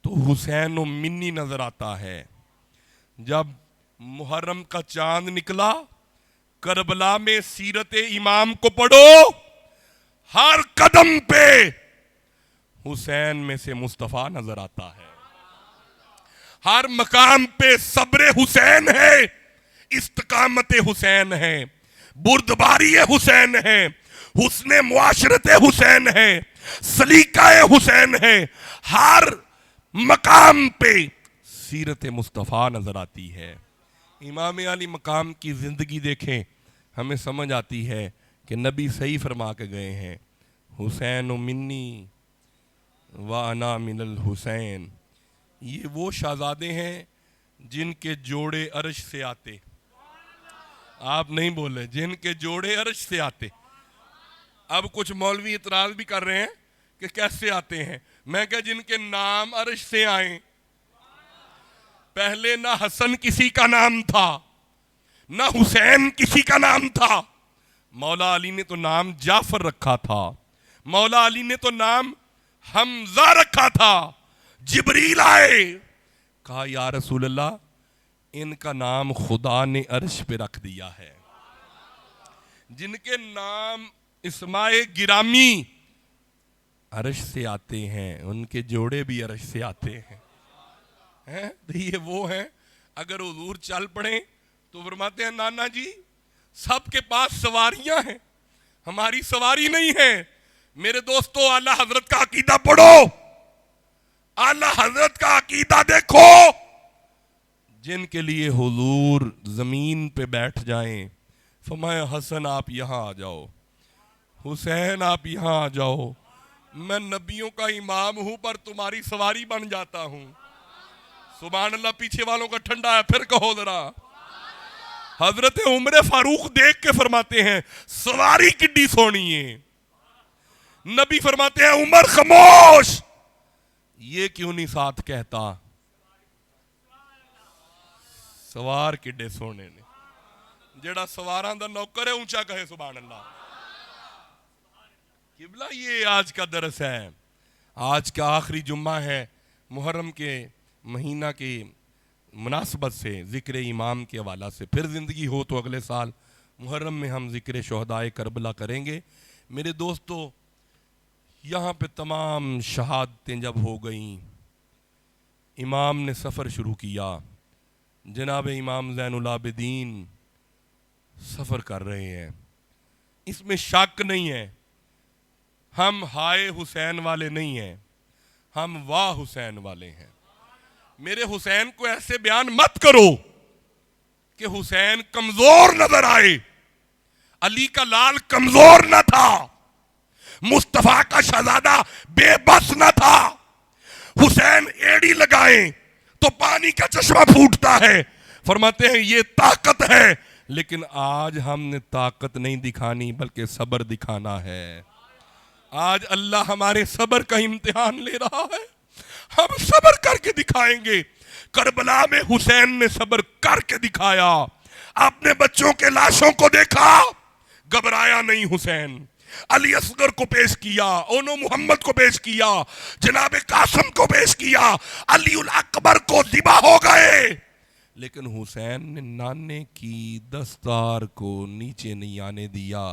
تو حسین و منی نظر آتا ہے. جب محرم کا چاند نکلا کربلا میں سیرت امام کو پڑھو، ہر قدم پہ حسین میں سے مصطفیٰ نظر آتا ہے. ہر مقام پہ صبر حسین ہے، استقامت حسین ہے، بردباری حسین ہے، حسن معاشرت حسین ہے، سلیقہ حسین ہے. ہر مقام پہ سیرت مصطفیٰ نظر آتی ہے. امام علی مقام کی زندگی دیکھیں ہمیں سمجھ آتی ہے کہ نبی صحیح فرما کے گئے ہیں حسین منی و انا من الحسین. یہ وہ شہزادے ہیں جن کے جوڑے عرش سے آتے. آپ نہیں بولے جن کے جوڑے عرش سے آتے. اب کچھ مولوی اعتراض بھی کر رہے ہیں کہ کیسے آتے ہیں. میں کہ جن کے نام عرش سے آئیں. پہلے نہ حسن کسی کا نام تھا نہ حسین کسی کا نام تھا. مولا علی نے تو نام جعفر رکھا تھا، مولا علی نے تو نام حمزہ رکھا تھا. جبریل آئے کہا یا رسول اللہ ان کا نام خدا نے عرش پہ رکھ دیا ہے. جن کے نام اسماء گرامی عرش سے آتے ہیں ان کے جوڑے بھی عرش سے آتے ہیں. یہ وہ ہیں اگر حضور چل پڑیں تو فرماتے ہیں نانا جی سب کے پاس سواریاں ہیں، ہماری سواری نہیں ہے. میرے دوستو اعلیٰ حضرت کا عقیدہ پڑھو، اعلیٰ حضرت کا عقیدہ دیکھو. جن کے لیے حضور زمین پہ بیٹھ جائیں فرمایا حسن آپ یہاں آ جاؤ، حسین آپ یہاں آ جاؤ، میں نبیوں کا امام ہوں پر تمہاری سواری بن جاتا ہوں. سبحان اللہ. پیچھے والوں کا ٹھنڈا ہے پھر کہو ذرا. حضرت عمر فاروق دیکھ کے فرماتے ہیں سواری کڈی سونی ہے. نبی فرماتے ہیں عمر خاموش، یہ کیوں نہیں ساتھ کہتا سوار کڈے سونے نے. جڑا سواراں دا نوکر ہے اونچا کہے سبحان اللہ. قبلہ یہ آج کا درس ہے. آج کا آخری جمعہ ہے محرم کے مہینہ کی مناسبت سے ذکر امام کے حوالہ سے. پھر زندگی ہو تو اگلے سال محرم میں ہم ذکر شہدائے کربلا کریں گے. میرے دوستو یہاں پہ تمام شہادتیں جب ہو گئیں، امام نے سفر شروع کیا. جناب امام زین العابدین سفر کر رہے ہیں، اس میں شک نہیں ہے، ہم ہائے حسین والے نہیں ہیں، ہم واہ حسین والے ہیں. میرے حسین کو ایسے بیان مت کرو کہ حسین کمزور نظر آئے. علی کا لال کمزور نہ تھا، مصطفیٰ کا شہزادہ بے بس نہ تھا. حسین ایڑی لگائیں تو پانی کا چشمہ پھوٹتا ہے. فرماتے ہیں یہ طاقت ہے، لیکن آج ہم نے طاقت نہیں دکھانی بلکہ صبر دکھانا ہے. آج اللہ ہمارے صبر کا امتحان لے رہا ہے، ہم صبر کر کے دکھائیں گے. کربلا میں حسین نے صبر کر کے دکھایا. اپنے بچوں کے لاشوں کو دیکھا، گھبرایا نہیں حسین. علی اصغر کو پیش کیا، اونو محمد کو پیش کیا، جناب قاسم کو پیش کیا، علی الاکبر کو ذبح ہو گئے، لیکن حسین نے نانے کی دستار کو نیچے نہیں آنے دیا.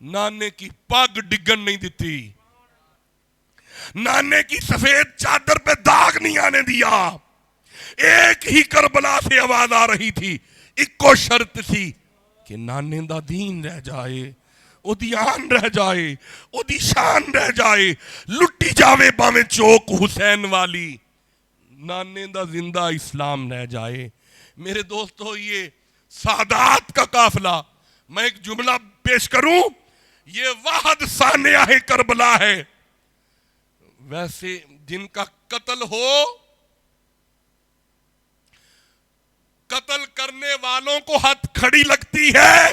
نانے کی پگ ڈگن نہیں دیتی، نانے کی سفید چادر پہ داغ نہیں آنے دیا. ایک ہی کربلا سے آواز آ رہی تھی، ایکو شرط سی کہ نانے دا دین رہ جائے، او دی آن رہ جائے، او دی شان رہ جائے. لٹی جاوے باویں چوک حسین والی، نانے دا زندہ اسلام رہ جائے. میرے دوستو، یہ سادات کا قافلہ، میں ایک جملہ پیش کروں، یہ واحد ثانیہ کربلا ہے. ویسے جن کا قتل ہو، قتل کرنے والوں کو ہتھ کھڑی لگتی ہے.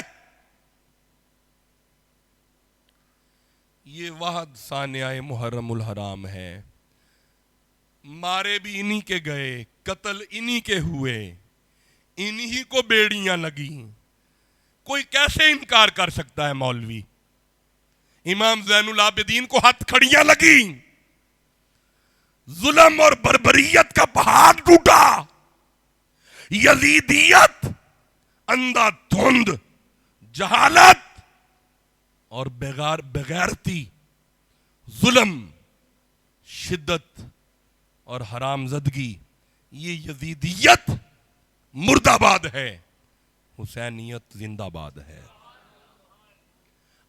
یہ واحد ثانیہ محرم الحرام ہے. مارے بھی انہی کے گئے، قتل انہی کے ہوئے، انہی کو بیڑیاں لگیں. کوئی کیسے انکار کر سکتا ہے مولوی؟ امام زین العابدین کو ہتھ کھڑیاں لگیں، ظلم اور بربریت کا پہاڑ ٹوٹا. یزیدیت، اندھا دھند، جہالت اور بغیرتی، ظلم، شدت اور حرام زدگی، یہ یزیدیت مرد آباد ہے، حسینیت زندہ باد ہے.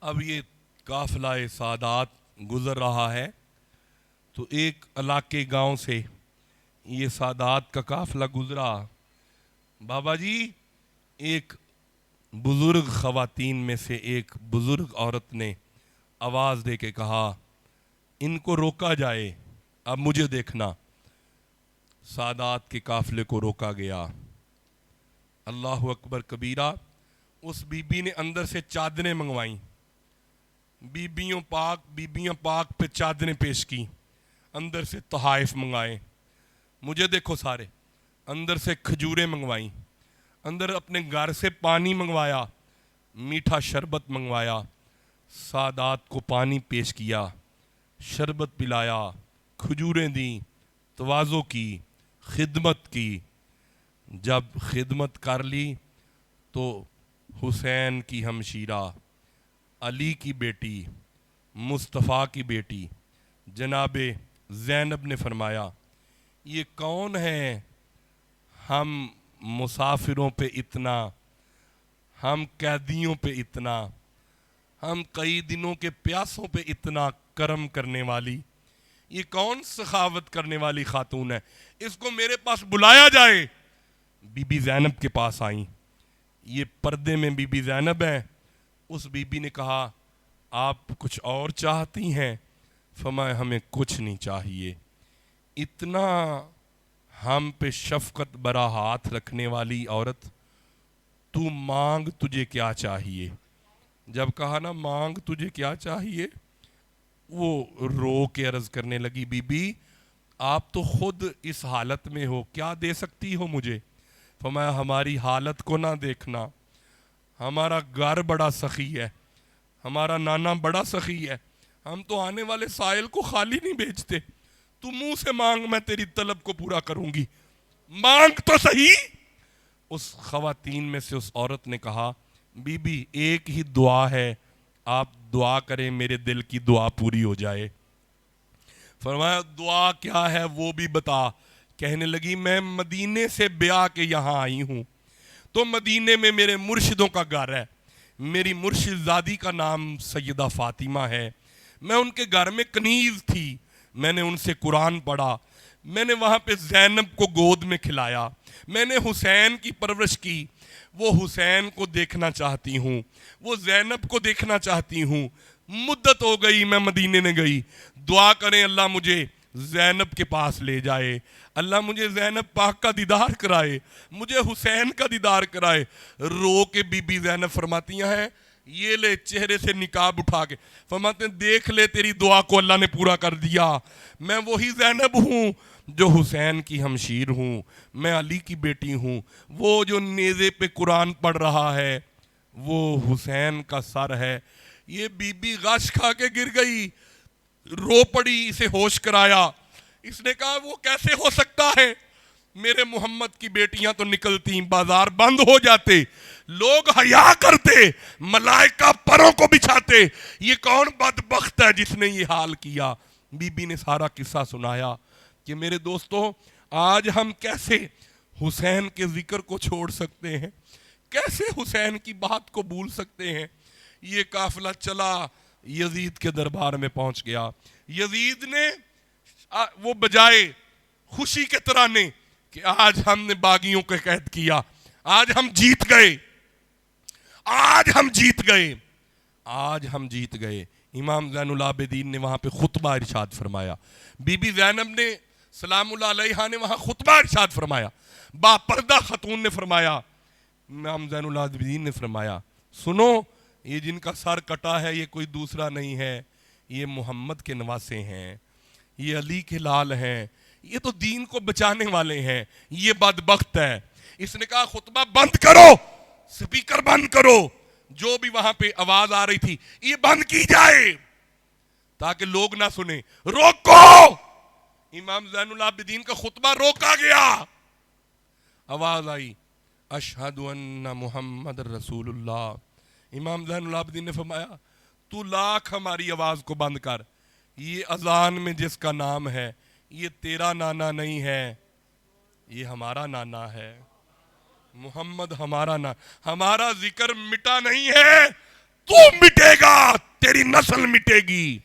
اب یہ قافلہ سادات گزر رہا ہے تو ایک علاقے گاؤں سے یہ سادات کا قافلہ گزرا. بابا جی، ایک بزرگ خواتین میں سے ایک بزرگ عورت نے آواز دے کے کہا ان کو روکا جائے. اب مجھے دیکھنا. سادات کے قافلے کو روکا گیا. اللہ اکبر کبیرہ. اس بی بی نے اندر سے چادریں منگوائیں، بیبیوں پاک پہ چادریں پیش کی، اندر سے تحائف منگائے. مجھے دیکھو سارے. اندر سے کھجوریں منگوائیں، اندر اپنے گھر سے پانی منگوایا، میٹھا شربت منگوایا. سادات کو پانی پیش کیا، شربت پلایا، کھجوریں دیں، تواضع کی، خدمت کی. جب خدمت کر لی تو حسین کی ہمشیرہ، علی کی بیٹی، مصطفیٰ کی بیٹی جناب زینب نے فرمایا یہ کون ہے؟ ہم مسافروں پہ اتنا، ہم قیدیوں پہ اتنا، ہم کئی دنوں کے پیاسوں پہ اتنا کرم کرنے والی، یہ کون سخاوت کرنے والی خاتون ہے؟ اس کو میرے پاس بلایا جائے. بی بی زینب کے پاس آئیں. یہ پردے میں بی بی زینب ہیں. اس بی بی نے کہا آپ کچھ اور چاہتی ہیں؟ فرمایا ہمیں کچھ نہیں چاہیے. اتنا ہم پہ شفقت برا ہاتھ رکھنے والی عورت، تو مانگ تجھے کیا چاہیے؟ جب کہا نا مانگ تجھے کیا چاہیے، وہ رو کے عرض کرنے لگی بی بی آپ تو خود اس حالت میں ہو، کیا دے سکتی ہو مجھے؟ فرمایا ہماری حالت کو نہ دیکھنا، ہمارا گھر بڑا سخی ہے، ہمارا نانا بڑا سخی ہے، ہم تو آنے والے سائل کو خالی نہیں بھیجتے. تو منہ سے مانگ، میں تیری طلب کو پورا کروں گی، مانگ تو صحیح. اس خواتین میں سے اس عورت نے کہا بی بی ایک ہی دعا ہے، آپ دعا کریں میرے دل کی دعا پوری ہو جائے. فرمایا دعا کیا ہے وہ بھی بتا. کہنے لگی میں مدینے سے بیاہ کے یہاں آئی ہوں, تو مدینے میں میرے مرشدوں کا گھر ہے. میری مرشد زادی کا نام سیدہ فاطمہ ہے. میں ان کے گھر میں کنیز تھی, میں نے ان سے قرآن پڑھا. میں نے وہاں پہ زینب کو گود میں کھلایا. میں نے حسین کی پرورش کی. وہ حسین کو دیکھنا چاہتی ہوں, وہ زینب کو دیکھنا چاہتی ہوں. مدت ہو گئی میں مدینے نے گئی. دعا کریں اللہ مجھے زینب کے پاس لے جائے, اللہ مجھے زینب پاک کا دیدار کرائے, مجھے حسین کا دیدار کرائے. رو کے بی بی زینب فرماتی ہیں یہ لے چہرے سے نقاب اٹھا کے فرماتے ہیں دیکھ لے تیری دعا کو اللہ نے پورا کر دیا. میں وہی زینب ہوں جو حسین کی ہمشیر ہوں, میں علی کی بیٹی ہوں. وہ جو نیزے پہ قرآن پڑھ رہا ہے وہ حسین کا سر ہے. یہ بی بی غش کھا کے گر گئی, رو پڑی, اسے ہوش کرایا. اس نے کہا وہ کیسے ہو سکتا ہے, میرے محمد کی بیٹیاں تو نکلتی, بازار بند ہو جاتے, لوگ حیا کرتے, ملائکہ پروں کو بچھاتے, یہ کون بدبخت ہے جس نے یہ حال کیا. بی بی نے سارا قصہ سنایا کہ میرے دوستو آج ہم کیسے حسین کے ذکر کو چھوڑ سکتے ہیں, کیسے حسین کی بات کو بھول سکتے ہیں. یہ قافلہ چلا یزید کے دربار میں پہنچ گیا. یزید نے وہ بجائے خوشی کے ترانے کہ آج ہم نے باغیوں کو قید کیا, آج ہم جیت گئے, آج ہم جیت گئے, آج ہم جیت گئے. امام زین العابدین نے وہاں پہ خطبہ ارشاد فرمایا, بی بی زینب نے سلام اللہ علیہا نے وہاں خطبہ ارشاد فرمایا, با پردہ خاتون نے فرمایا, امام زین العابدین نے فرمایا سنو یہ جن کا سر کٹا ہے یہ کوئی دوسرا نہیں ہے, یہ محمد کے نواسے ہیں, یہ علی کے لال ہیں, یہ تو دین کو بچانے والے ہیں, یہ بدبخت ہے. اس نے کہا خطبہ بند کرو, سپیکر بند کرو, جو بھی وہاں پہ آواز آ رہی تھی یہ بند کی جائے تاکہ لوگ نہ سنیں. روکو, امام زین العابدین کا خطبہ روکا گیا. آواز آئی اشہد ان محمد رسول اللہ. امام زین العابدین نے فرمایا تو لاکھ ہماری آواز کو بند کر, یہ اذان میں جس کا نام ہے یہ تیرا نانا نہیں ہے, یہ ہمارا نانا ہے. محمد ہمارا ہمارا ذکر مٹا نہیں ہے, تو مٹے گا, تیری نسل مٹے گی.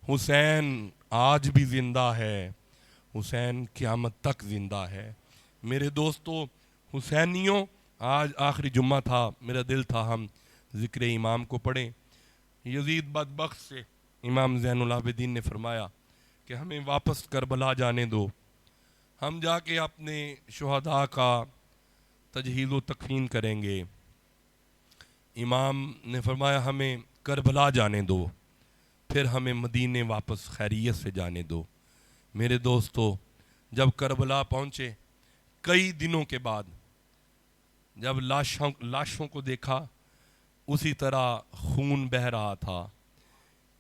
حسین آج بھی زندہ ہے, حسین قیامت تک زندہ ہے. میرے دوستو حسینیوں, آج آخری جمعہ تھا, میرا دل تھا ہم ذکر امام کو پڑھیں. یزید بدبخت سے امام زین العابدین نے فرمایا کہ ہمیں واپس کربلا جانے دو, ہم جا کے اپنے شہداء کا تجہیز و تکفین کریں گے. امام نے فرمایا ہمیں کربلا جانے دو, پھر ہمیں مدینے واپس خیریت سے جانے دو. میرے دوستو جب کربلا پہنچے کئی دنوں کے بعد, جب لاشوں کو دیکھا اسی طرح خون بہہ رہا تھا.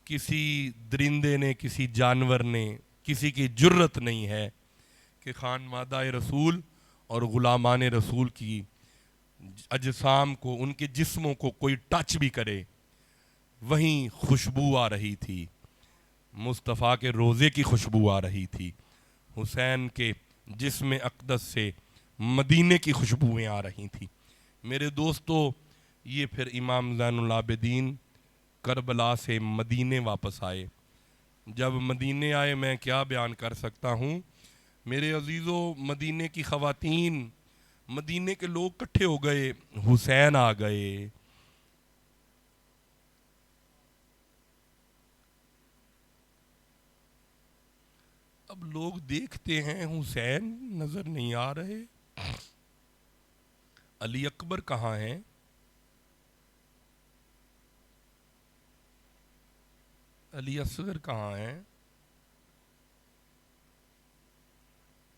کسی درندے نے, کسی جانور نے, کسی کی جرت نہیں ہے کہ خانوادہ رسول اور غلامان رسول کی اجسام کو, ان کے جسموں کو کوئی ٹچ بھی کرے. وہیں خوشبو آ رہی تھی, مصطفیٰ کے روزے کی خوشبو آ رہی تھی, حسین کے جسم اقدس سے مدینے کی خوشبوئیں آ رہی تھیں. میرے دوستو یہ پھر امام زین العابدین کربلا سے مدینے واپس آئے. جب مدینے آئے میں کیا بیان کر سکتا ہوں میرے عزیزو, مدینے کی خواتین, مدینے کے لوگ کٹھے ہو گئے, حسین آ گئے. اب لوگ دیکھتے ہیں حسین نظر نہیں آ رہے, علی اکبر کہاں ہیں, علی اصغر کہاں ہیں.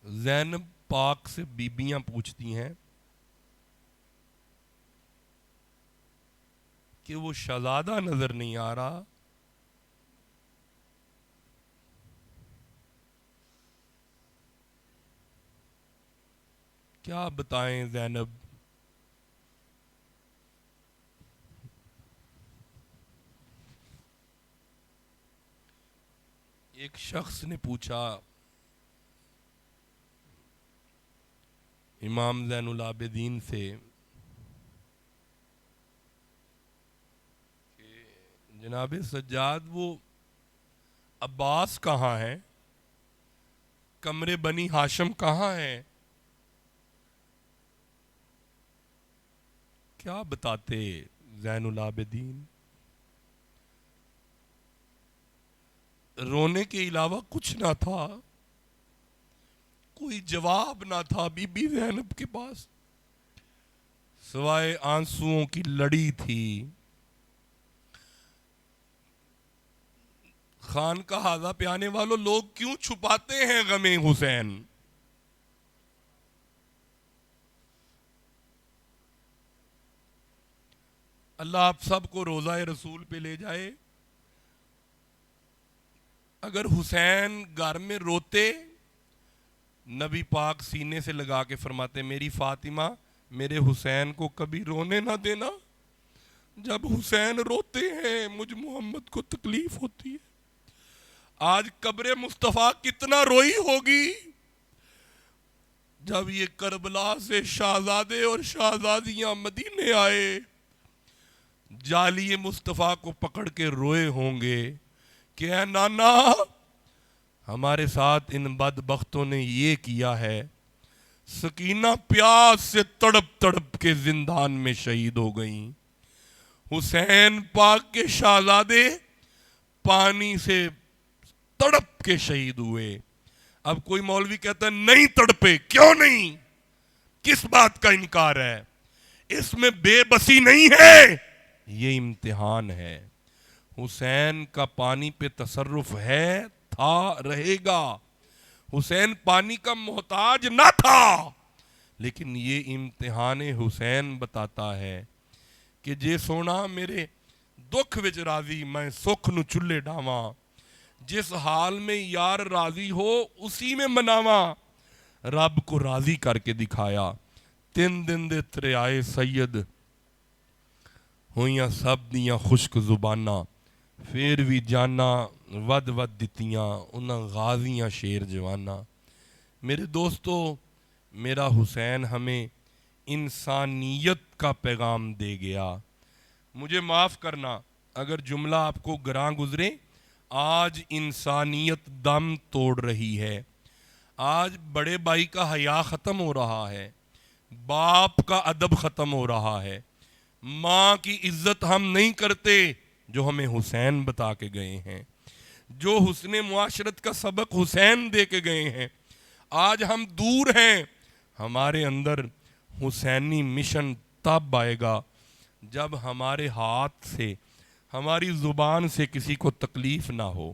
زینب پاک سے بیبیاں پوچھتی ہیں کہ وہ شہزادہ نظر نہیں آ رہا. کیا بتائیں زینب, ایک شخص نے پوچھا امام زین العابدین سے کہ جناب سجاد وہ عباس کہاں ہے، کمرے بنی ہاشم کہاں ہے؟ کیا بتاتے زین العابدین؟ رونے کے علاوہ کچھ نہ تھا، کوئی جواب نہ تھا بی بی زینب کے پاس سوائے آنسوؤں کی لڑی تھی۔ خان کا ہاضہ پہ آنے والوں لوگ کیوں چھپاتے ہیں غم حسین؟ اللہ آپ سب کو روضہ رسول پہ لے جائے۔ اگر حسین گھر میں روتے، نبی پاک سینے سے لگا کے فرماتے میری فاطمہ میرے حسین کو کبھی رونے نہ دینا، جب حسین روتے ہیں مجھ محمد کو تکلیف ہوتی ہے۔ آج قبر مصطفیٰ کتنا روئی ہوگی جب یہ کربلا سے شہزادے اور شہزادیاں مدینے آئے، جالی مصطفیٰ کو پکڑ کے روئے ہوں گے کہ اے نانا ہمارے ساتھ ان بدبختوں نے یہ کیا ہے۔ سکینہ پیاس سے تڑپ تڑپ کے زندان میں شہید ہو گئیں، حسین پاک کے شہزادے پانی سے تڑپ کے شہید ہوئے۔ اب کوئی مولوی کہتا ہے نہیں تڑپے، کیوں نہیں؟ کس بات کا انکار ہے؟ اس میں بے بسی نہیں ہے، یہ امتحان ہے۔ حسین کا پانی پہ تصرف ہے، تھا، رہے گا۔ حسین پانی کا محتاج نہ تھا، لیکن یہ امتحان حسین بتاتا ہے کہ جے سونا میرے دکھ وچ راضی میں سکھ نو چلے ڈاواں، جس حال میں یار راضی ہو اسی میں مناواں۔ رب کو راضی کر کے دکھایا، 3 دن دے تریائے سید ہوئیاں سب دیاں خشک زباناں، پھر بھی جانا ود ود دتیاں انہاں غازیاں شیر جوانا۔ میرے دوستو، میرا حسین ہمیں انسانیت کا پیغام دے گیا۔ مجھے معاف کرنا اگر جملہ آپ کو گراں گزرے، آج انسانیت دم توڑ رہی ہے۔ آج بڑے بھائی کا حیا ختم ہو رہا ہے، باپ کا ادب ختم ہو رہا ہے، ماں کی عزت ہم نہیں کرتے جو ہمیں حسین بتا کے گئے ہیں، جو حسن معاشرت کا سبق حسین دے کے گئے ہیں۔ آج ہم دور ہیں، ہمارے اندر حسینی مشن تب آئے گا جب ہمارے ہاتھ سے، ہماری زبان سے کسی کو تکلیف نہ ہو،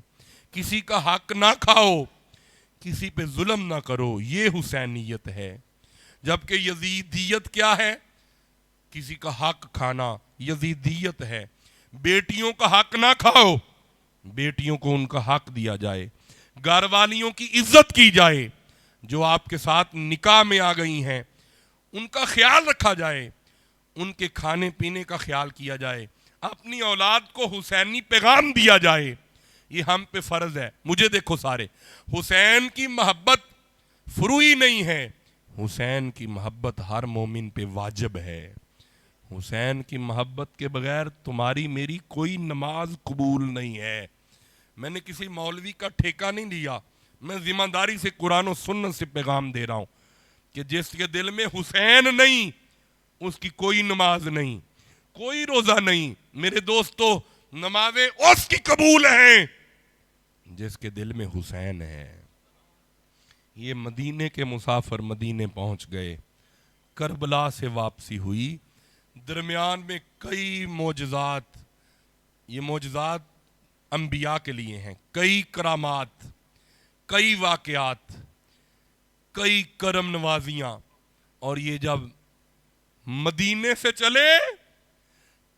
کسی کا حق نہ کھاؤ، کسی پہ ظلم نہ کرو۔ یہ حسینیت ہے۔ جبکہ یزیدیت کیا ہے؟ کسی کا حق کھانا یزیدیت ہے۔ بیٹیوں کا حق نہ کھاؤ، بیٹیوں کو ان کا حق دیا جائے، گھر والیوں کی عزت کی جائے، جو آپ کے ساتھ نکاح میں آ گئی ہیں ان کا خیال رکھا جائے، ان کے کھانے پینے کا خیال کیا جائے، اپنی اولاد کو حسینی پیغام دیا جائے۔ یہ ہم پہ فرض ہے۔ مجھے دیکھو سارے، حسین کی محبت فروئی نہیں ہے، حسین کی محبت ہر مومن پہ واجب ہے۔ حسین کی محبت کے بغیر تمہاری میری کوئی نماز قبول نہیں ہے۔ میں نے کسی مولوی کا ٹھیکہ نہیں لیا، میں ذمہ داری سے قرآن و سنت سے پیغام دے رہا ہوں کہ جس کے دل میں حسین نہیں اس کی کوئی نماز نہیں، کوئی روزہ نہیں۔ میرے دوستو، نمازیں اس کی قبول ہیں جس کے دل میں حسین ہے۔ یہ مدینے کے مسافر مدینے پہنچ گئے، کربلا سے واپسی ہوئی، درمیان میں کئی معجزات، یہ معجزات انبیاء کے لیے ہیں، کئی کرامات، کئی واقعات، کئی کرم نوازیاں، اور یہ جب مدینے سے چلے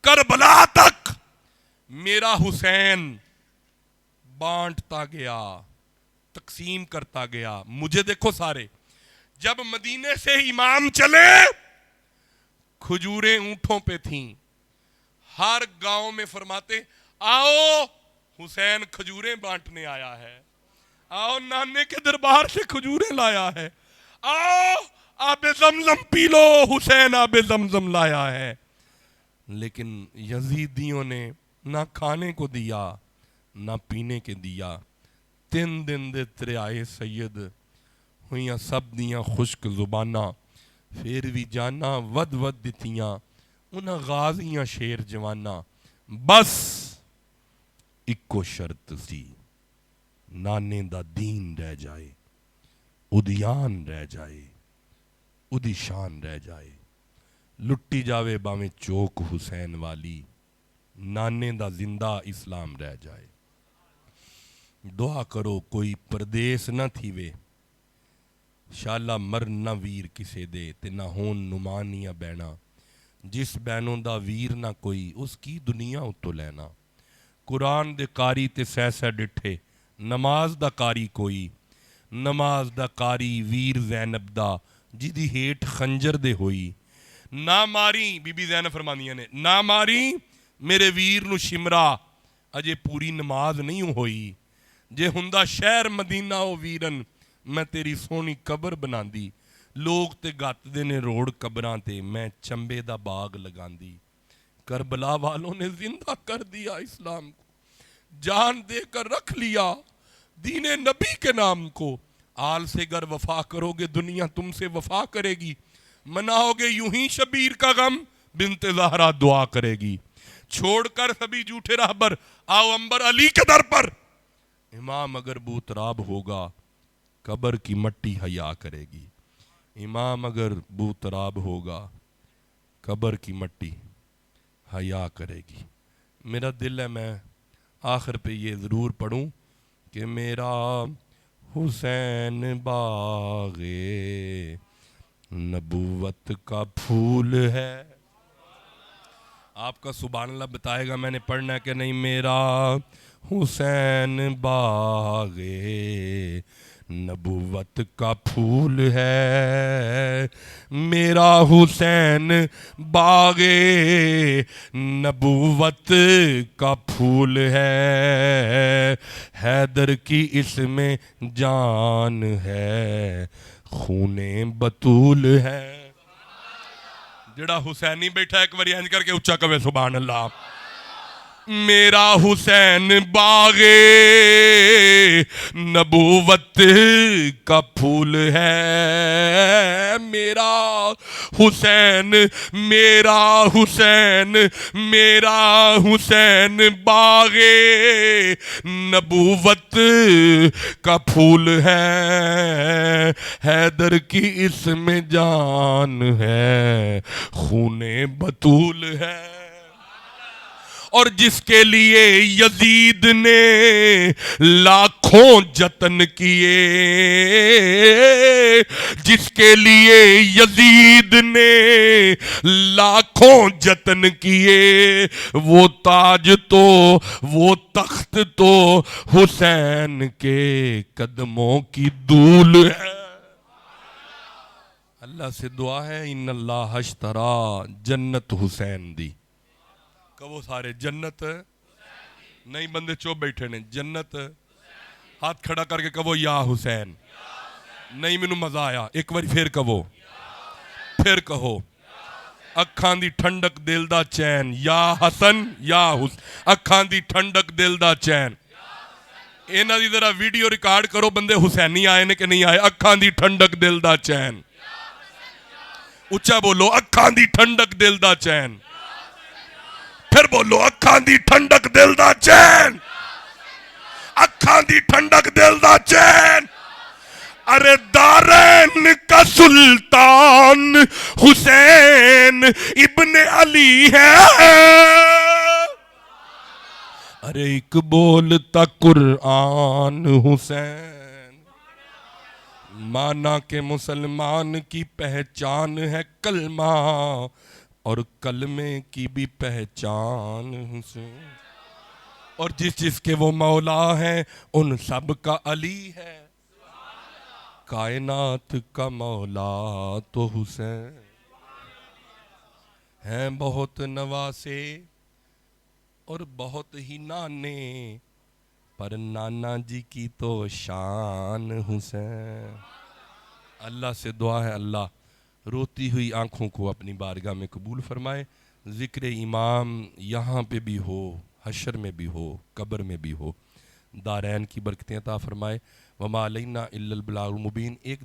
کربلا تک میرا حسین بانٹتا گیا، تقسیم کرتا گیا۔ مجھے دیکھو سارے، جب مدینے سے امام چلے کھجوریں اونٹوں پہ تھیں، ہر گاؤں میں فرماتے آؤ حسین کھجوریں بانٹنے آیا ہے۔ آؤ نانے کے دربار سے کھجوریں لایا ہے، آؤ آب زمزم پی لو، حسین آب زمزم لایا ہے۔ لیکن یزیدیوں نے نہ کھانے کو دیا نہ پینے کے دیا۔ 3 دن دے تیرے آئے سید ہوئیاں سب دیاں خشک زباناں، پھر بھی جانا ود ود دتیاں انہاں غازیاں شیر جواناں۔ بس اکو شرط سی، نانے دا دین رہ جائے، ادیان رہ جائے، ادی شان رہ جائے، لٹی جاوے باویں چوک حسین والی، نانے دا زندہ اسلام رہ جائے۔ دعا کرو کوئی پردیس نہ تھیوے، شالا مر نہ ویر کسے دے تے نہ ہون نمانیاں بینا، جس بینوں دا ویر نہ کوئی اس کی دنیا اتو لینا۔ قرآن دے قاری تے سہ سہ ڈٹھے، نماز دا قاری کوئی، نماز دا قاری ویر زینب دا جدی ہیٹ خنجر دے ہوئی۔ نہ ماری بی بی زینب فرمانیاں نے، نہ ماری میرے ویر نو شمرا، اجے پوری نماز نہیں ہوئی، جے ہندہ شہر مدینہ او ویرن میں تیری سونی قبر بنان دی، لوگ تے گات دے نے روڑ قبران تے میں چمبے دا باغ لگان دی۔ کربلا والوں نے زندہ کر دیا اسلام کو، جان دے کر رکھ لیا دین نبی کے نام کو۔ آل سے گر وفا کرو گے دنیا تم سے وفا کرے گی، مناؤ گے یوں ہی شبیر کا غم بنت زہرا دعا کرے گی۔ چھوڑ کر سبھی جھوٹے راہبر آؤ امبر علی کے در پر، امام اگر بوتراب ہوگا قبر کی مٹی حیا کرے گی۔ امام اگر بوتراب ہوگا قبر کی مٹی حیا کرے گی۔ میرا دل ہے میں آخر پہ یہ ضرور پڑھوں کہ میرا حسین باغ نبوت کا پھول ہے۔ آپ کا سبحان اللہ بتائے گا میں نے پڑھنا ہے کہ نہیں؟ میرا حسین باغ نبوت کا پھول ہے، میرا حسین باغ نبوت کا پھول ہے، حیدر کی اس میں جان ہے، خون بطول ہے۔ جڑا حسینی بیٹھا ایک باری انج کر کے اچھا کہے سبحان اللہ۔ میرا حسین باغ نبوت کا پھول ہے، میرا حسین، میرا حسین، میرا حسین باغ نبوت کا پھول ہے، حیدر کی اس میں جان ہے، خون بطول ہے۔ اور جس کے لیے یزید نے لاکھوں جتن کیے، جس کے لیے یزید نے لاکھوں جتن کیے، وہ تاج تو وہ تخت تو حسین کے قدموں کی دھول ہے۔ اللہ سے دعا ہے ان اللہ اشترى جنت حسین دی، کہو سارے جنت نہیں، بندے چوپ بیٹھے نے جنت، ہاتھ کھڑا کر کے کہو یا حسین، نہیں مینوں مزہ آیا، ایک بار پھر کہو، پھر کہو، اکھان دی ٹھنڈک دل دا چین، یا حسن یا حسین، اکھان دی ٹھنڈک دل دا چین۔ اینا دی ذرا ویڈیو ریکارڈ کرو بندے حسینی آئے نے کہ نہیں آئے۔ اکھان دی ٹھنڈک دل دا چین، اچھا بولو، اکھان دی ٹھنڈک دل دا چین، پھر بولو، اکھان دی ٹھنڈک دل دا چین، اکھان دی ٹھنڈک دل دا چین۔ ارے دارین کا سلطان حسین ابن علی ہے، ارے ایک بولتا قرآن حسین، مانا کہ مسلمان کی پہچان ہے کلمہ، اور کلمے کی بھی پہچان حسین، اور جس جس کے وہ مولا ہیں ان سب کا علی ہے، کائنات کا مولا تو حسین ہیں، بہت نواسے اور بہت ہی نانے، پر نانا جی کی تو شان حسین. اللہ سے دعا ہے اللہ روتی ہوئی آنکھوں کو اپنی بارگاہ میں قبول فرمائے. ذکر امام یہاں پہ بھی ہو، حشر میں بھی ہو، قبر میں بھی ہو. دارین کی برکتیں عطا فرمائے. وما علینا الا البلاغ المبین. ایک